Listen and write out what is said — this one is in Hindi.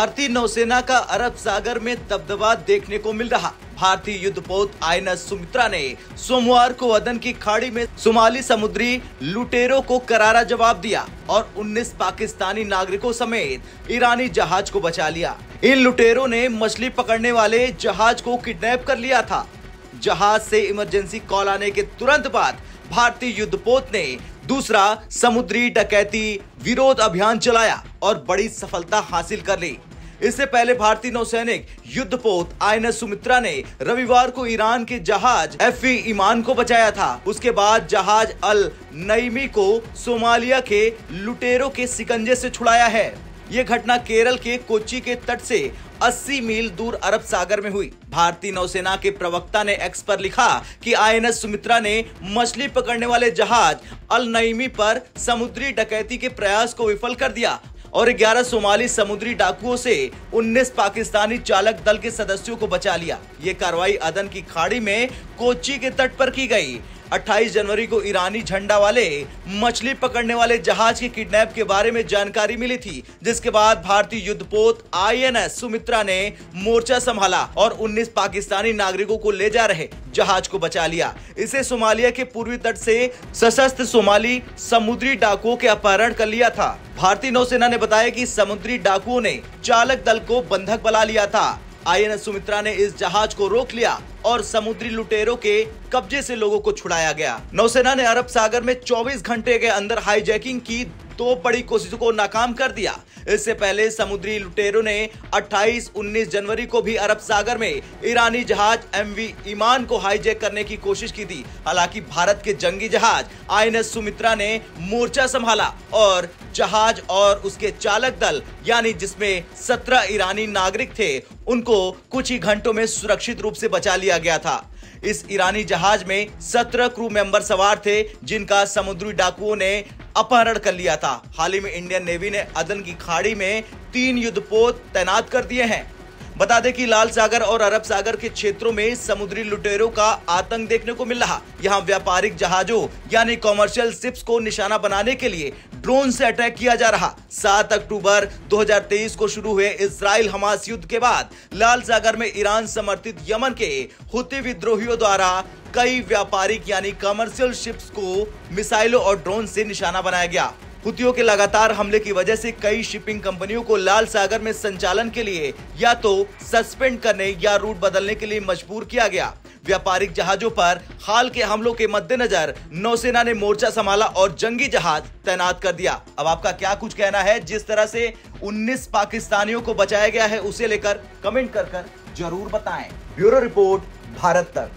भारतीय नौसेना का अरब सागर में दबदबा देखने को मिल रहा। भारतीय युद्धपोत आईएनएस सुमित्रा ने सोमवार को अदन की खाड़ी में सोमाली समुद्री लुटेरों को करारा जवाब दिया और 19 पाकिस्तानी नागरिकों समेत ईरानी जहाज को बचा लिया। इन लुटेरों ने मछली पकड़ने वाले जहाज को किडनैप कर लिया था। जहाज से इमरजेंसी कॉल आने के तुरंत बाद भारतीय युद्धपोत ने दूसरा समुद्री डकैती विरोध अभियान चलाया और बड़ी सफलता हासिल कर ली। इससे पहले भारतीय नौसैनिक युद्धपोत आईएनएस सुमित्रा ने रविवार को ईरान के जहाज एफवी ईमान को बचाया था। उसके बाद जहाज अल नईमी को सोमालिया के लुटेरों के शिकंजे से छुड़ाया है। ये घटना केरल के कोच्चि के तट से 80 मील दूर अरब सागर में हुई। भारतीय नौसेना के प्रवक्ता ने एक्स पर लिखा कि आईएनएस सुमित्रा ने मछली पकड़ने वाले जहाज अल नईमी पर समुद्री डकैती के प्रयास को विफल कर दिया और 11 सोमाली समुद्री डाकुओं से 19 पाकिस्तानी चालक दल के सदस्यों को बचा लिया। ये कार्रवाई अदन की खाड़ी में कोच्चि के तट पर की गई। 28 जनवरी को ईरानी झंडा वाले मछली पकड़ने वाले जहाज के किडनैप के बारे में जानकारी मिली थी, जिसके बाद भारतीय युद्धपोत आईएनएस सुमित्रा ने मोर्चा संभाला और 19 पाकिस्तानी नागरिकों को ले जा रहे जहाज को बचा लिया। इसे सोमालिया के पूर्वी तट से सशस्त्र सोमाली समुद्री डाकुओं के अपहरण कर लिया था। भारतीय नौसेना ने बताया कि समुद्री डाकुओं ने चालक दल को बंधक बना लिया था। आईएनएस सुमित्रा ने इस जहाज को रोक लिया और समुद्री लुटेरों के कब्जे से लोगों को छुड़ाया गया। नौसेना ने अरब सागर में 24 घंटे के अंदर हाईजैकिंग की 2 बड़ी कोशिशों को नाकाम कर दिया। इससे पहले समुद्री लुटेरों ने 28-19 जनवरी को भी अरब सागर में ईरानी जहाज एमवी ईमान को हाईजैक करने की कोशिश की थी। हालांकि भारत के जंगी जहाज आईएनएस सुमित्रा ने मोर्चा संभाला और जहाज और उसके चालक दल यानी जिसमें 17 ईरानी नागरिक थे उनको कुछ ही घंटों में सुरक्षित रूप से बचा लिया गया था। इस ईरानी जहाज में 17 क्रू मेंबर सवार थे जिनका समुद्री डाकुओं ने अपहरण कर लिया था। हाल ही में इंडियन नेवी ने अदन की खाड़ी में 3 युद्धपोत तैनात कर दिए हैं। बता दें कि लाल सागर और अरब सागर के क्षेत्रों में समुद्री लुटेरों का आतंक देखने को मिल रहा। यहां व्यापारिक जहाजों यानी कॉमर्शियल शिप्स को निशाना बनाने के लिए ड्रोन से अटैक किया जा रहा। 7 अक्टूबर 2023 को शुरू हुए इजराइल हमास युद्ध के बाद लाल सागर में ईरान समर्थित यमन के हुती विद्रोहियों द्वारा कई व्यापारिक यानी कमर्शियल शिप्स को मिसाइलों और ड्रोन से निशाना बनाया गया। हुतियों के लगातार हमले की वजह से कई शिपिंग कंपनियों को लाल सागर में संचालन के लिए या तो सस्पेंड करने या रूट बदलने के लिए मजबूर किया गया। व्यापारिक जहाजों पर हाल के हमलों के मद्देनजर नौसेना ने मोर्चा संभाला और जंगी जहाज तैनात कर दिया। अब आपका क्या कुछ कहना है? जिस तरह से 19 पाकिस्तानियों को बचाया गया है उसे लेकर कमेंट कर जरूर बताएं। ब्यूरो रिपोर्ट, भारत तक।